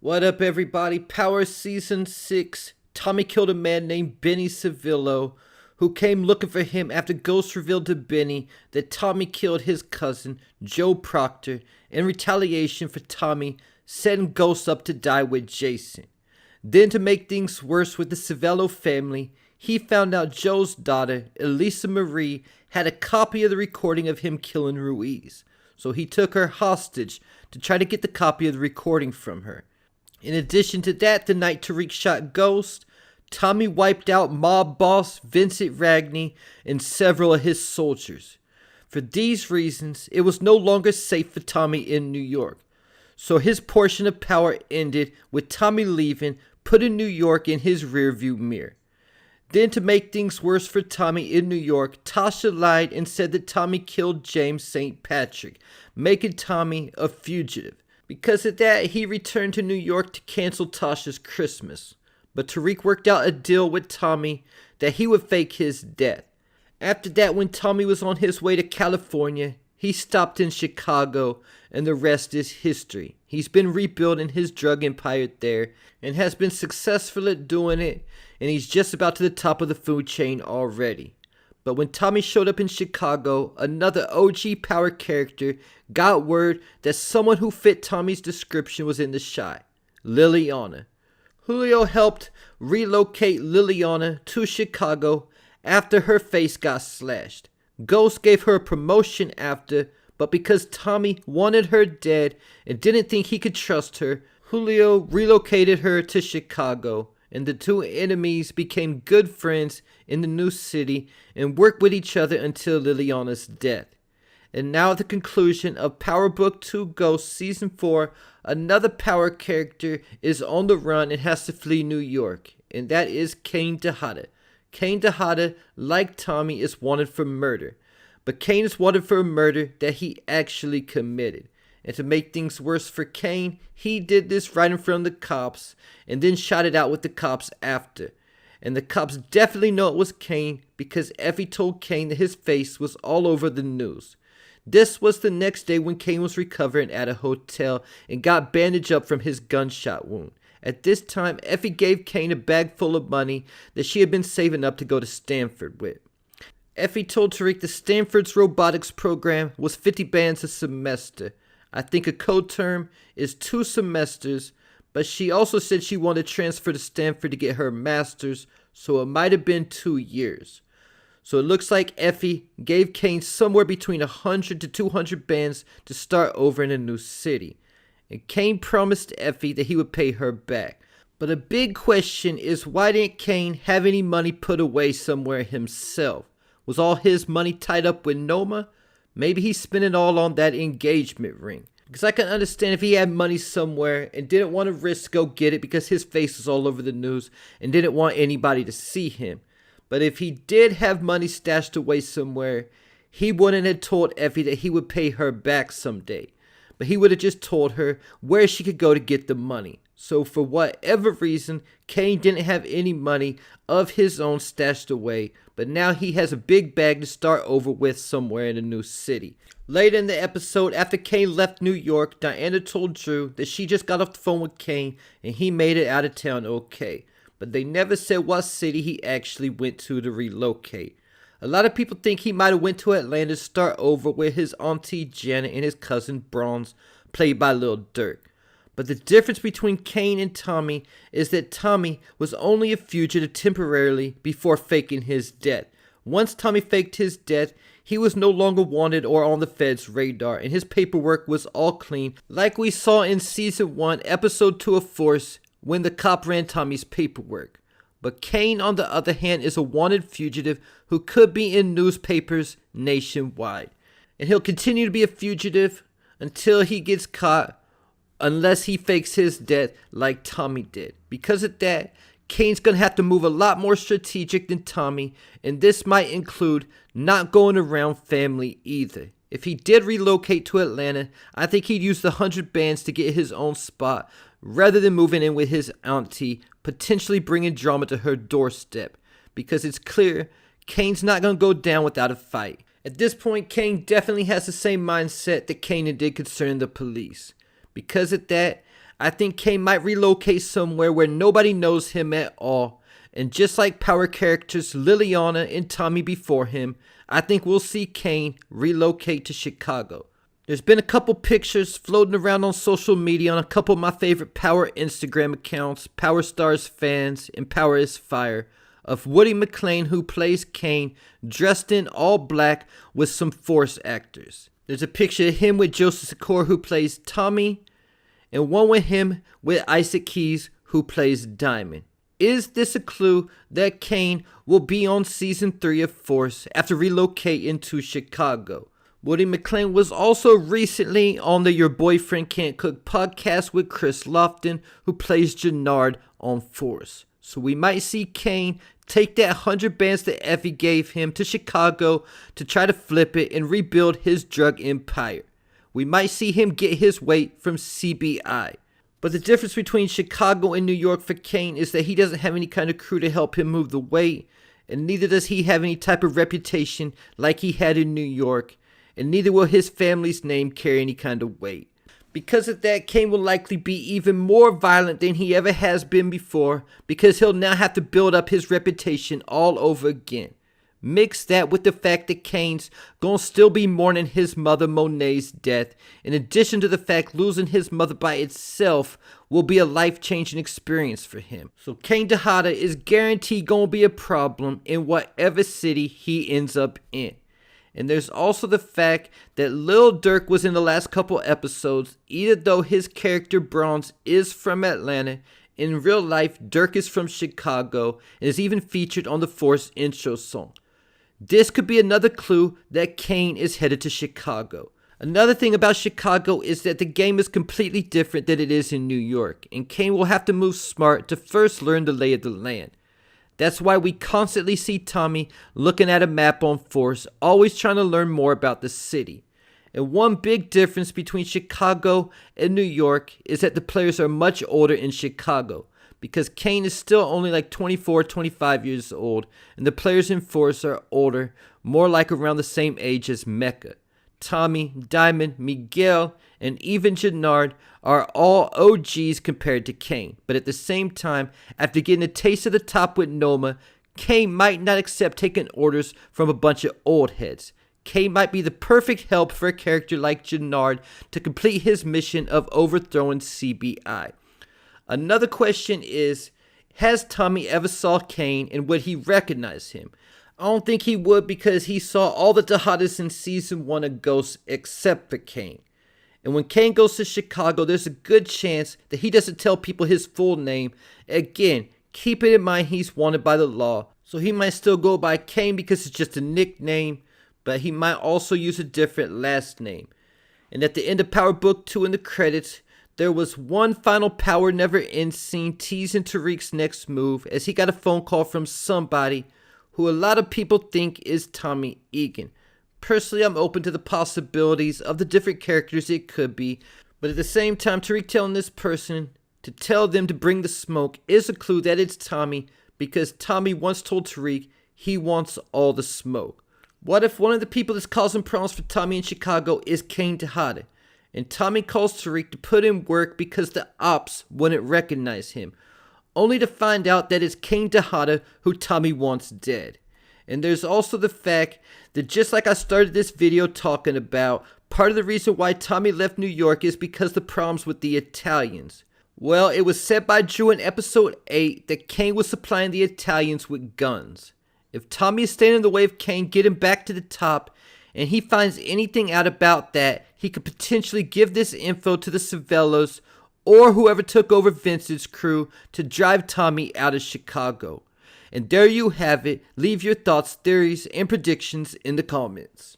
What up, everybody? Power Season 6. Tommy killed a man named Benny Civillo, who came looking for him after Ghost revealed to Benny that Tommy killed his cousin, Joe Proctor, in retaliation for Tommy setting Ghost up to die with Jason. Then, to make things worse with the Civillo family, he found out Joe's daughter, Elisa Marie, had a copy of the recording of him killing Ruiz. So he took her hostage to try to get the copy of the recording from her. In addition to that, the night Tariq shot Ghost, Tommy wiped out mob boss Vincent Ragney and several of his soldiers. For these reasons, it was no longer safe for Tommy in New York. So his portion of power ended with Tommy leaving, putting New York in his rearview mirror. Then, to make things worse for Tommy in New York, Tasha lied and said that Tommy killed James St. Patrick, making Tommy a fugitive. Because of that, he returned to New York to cancel Tasha's Christmas. But Tariq worked out a deal with Tommy that he would fake his death. After that, when Tommy was on his way to California, he stopped in Chicago, and the rest is history. He's been rebuilding his drug empire there and has been successful at doing it, and he's just about to the top of the food chain already. But when Tommy showed up in Chicago, another OG power character got word that someone who fit Tommy's description was in the shot, Liliana. Julio helped relocate Liliana to Chicago after her face got slashed. Ghost gave her a promotion after, but because Tommy wanted her dead and didn't think he could trust her, Julio relocated her to Chicago, and the two enemies became good friends in the new city and worked with each other until Liliana's death. And now, at the conclusion of Power Book 2 Ghost Season 4, another power character is on the run and has to flee New York, and that is Kane Tejada. Kane Tejada, like Tommy, is wanted for murder, but Kane is wanted for a murder that he actually committed. And to make things worse for Kane, he did this right in front of the cops and then shot it out with the cops after. And the cops definitely know it was Kane because Effie told Kane that his face was all over the news. This was the next day when Kane was recovering at a hotel and got bandaged up from his gunshot wound. At this time, Effie gave Kane a bag full of money that she had been saving up to go to Stanford with. Effie told Tariq that Stanford's robotics program was 50 bands a semester. I think a code term is 2 semesters, but she also said she wanted to transfer to Stanford to get her master's, so it might have been 2 years. So it looks like Effie gave Kane somewhere between 100 to 200 bands to start over in a new city. And Kane promised Effie that he would pay her back. But a big question is, why didn't Kane have any money put away somewhere himself? Was all his money tied up with Noma? Maybe he spent it all on that engagement ring. Because I can understand if he had money somewhere and didn't want to risk go get it because his face was all over the news and didn't want anybody to see him. But if he did have money stashed away somewhere, he wouldn't have told Effie that he would pay her back someday. But he would have just told her where she could go to get the money. So for whatever reason, Kane didn't have any money of his own stashed away, but now he has a big bag to start over with somewhere in a new city. Later in the episode, after Kane left New York, Diana told Drew that she just got off the phone with Kane and he made it out of town okay. But they never said what city he actually went to relocate. A lot of people think he might have went to Atlanta to start over with his auntie Janet and his cousin Bronze, played by Lil Durk. But the difference between Kane and Tommy is that Tommy was only a fugitive temporarily before faking his death. Once Tommy faked his death, he was no longer wanted or on the Fed's radar, and his paperwork was all clean, like we saw in Season 1, Episode 2 of Force, when the cop ran Tommy's paperwork. But Kane, on the other hand, is a wanted fugitive who could be in newspapers nationwide. And he'll continue to be a fugitive until he gets caught, unless he fakes his death like Tommy did. Because of that, Kane's going to have to move a lot more strategic than Tommy, and this might include not going around family either. If he did relocate to Atlanta, I think he'd use the 100 bands to get his own spot, rather than moving in with his auntie, potentially bringing drama to her doorstep. Because it's clear Kane's not going to go down without a fight. At this point, Kane definitely has the same mindset that Kanan did concerning the police. Because of that, I think Kane might relocate somewhere where nobody knows him at all. And just like power characters Liliana and Tommy before him, I think we'll see Kane relocate to Chicago. There's been a couple pictures floating around on social media on a couple of my favorite Power Instagram accounts, Power Stars Fans and Power is Fire, of Woody McClain, who plays Kane, dressed in all black with some Force actors. There's a picture of him with Joseph Sikora, who plays Tommy, and one with him with Isaac Keys, who plays Diamond. Is this a clue that Kane will be on season 3 of Force after relocating to Chicago? Woody McClain was also recently on the Your Boyfriend Can't Cook podcast with Chris Lofton, who plays Jannard on Force. So we might see Kane take that 100 bands that Effie gave him to Chicago to try to flip it and rebuild his drug empire. We might see him get his weight from CBI. But the difference between Chicago and New York for Kane is that he doesn't have any kind of crew to help him move the weight, and neither does he have any type of reputation like he had in New York, and neither will his family's name carry any kind of weight. Because of that, Kane will likely be even more violent than he ever has been before, because he'll now have to build up his reputation all over again. Mix that with the fact that Kane's gonna still be mourning his mother Monet's death, in addition to the fact losing his mother by itself will be a life-changing experience for him. So Kane Tejada is guaranteed gonna be a problem in whatever city he ends up in. And there's also the fact that Lil Durk was in the last couple episodes, even though his character Bronze is from Atlanta. In real life, Durk is from Chicago and is even featured on the Force intro song. This could be another clue that Kane is headed to Chicago. Another thing about Chicago is that the game is completely different than it is in New York, and Kane will have to move smart to first learn the lay of the land. That's why we constantly see Tommy looking at a map on Force, always trying to learn more about the city. And one big difference between Chicago and New York is that the players are much older in Chicago, because Kane is still only like 24, 25 years old, and the players in Force are older, more like around the same age as Mecca. Tommy, Diamond, Miguel, and even Jannard are all OGs compared to Kane, but at the same time, after getting a taste of the top with Noma, Kane might not accept taking orders from a bunch of old heads. Kane might be the perfect help for a character like Jannard to complete his mission of overthrowing CBI. Another question is, has Tommy ever saw Kane and would he recognize him? I don't think he would, because he saw all the Tejadas in season 1 of Ghost except for Kane. And when Kane goes to Chicago, there's a good chance that he doesn't tell people his full name. Again, keep it in mind he's wanted by the law, so he might still go by Kane because it's just a nickname, but he might also use a different last name. And at the end of Power Book 2 in the credits, there was one final Power Never Ends scene teasing Tariq's next move, as he got a phone call from somebody who a lot of people think is Tommy Egan. Personally, I'm open to the possibilities of the different characters it could be, but at the same time, Tariq telling this person to tell them to bring the smoke is a clue that it's Tommy, because Tommy once told Tariq he wants all the smoke. What if one of the people that's causing problems for Tommy in Chicago is Kane Tejada, and Tommy calls Tariq to put in work because the ops wouldn't recognize him, only to find out that it's Kane Tejada who Tommy wants dead? And there's also the fact that, just like I started this video talking about, part of the reason why Tommy left New York is because the problems with the Italians. Well, it was said by Drew in episode 8 that Kane was supplying the Italians with guns. If Tommy is standing in the way of Kane getting back to the top, and he finds anything out about that, he could potentially give this info to the Savellos or whoever took over Vince's crew to drive Tommy out of Chicago. And there you have it. Leave your thoughts, theories, and predictions in the comments.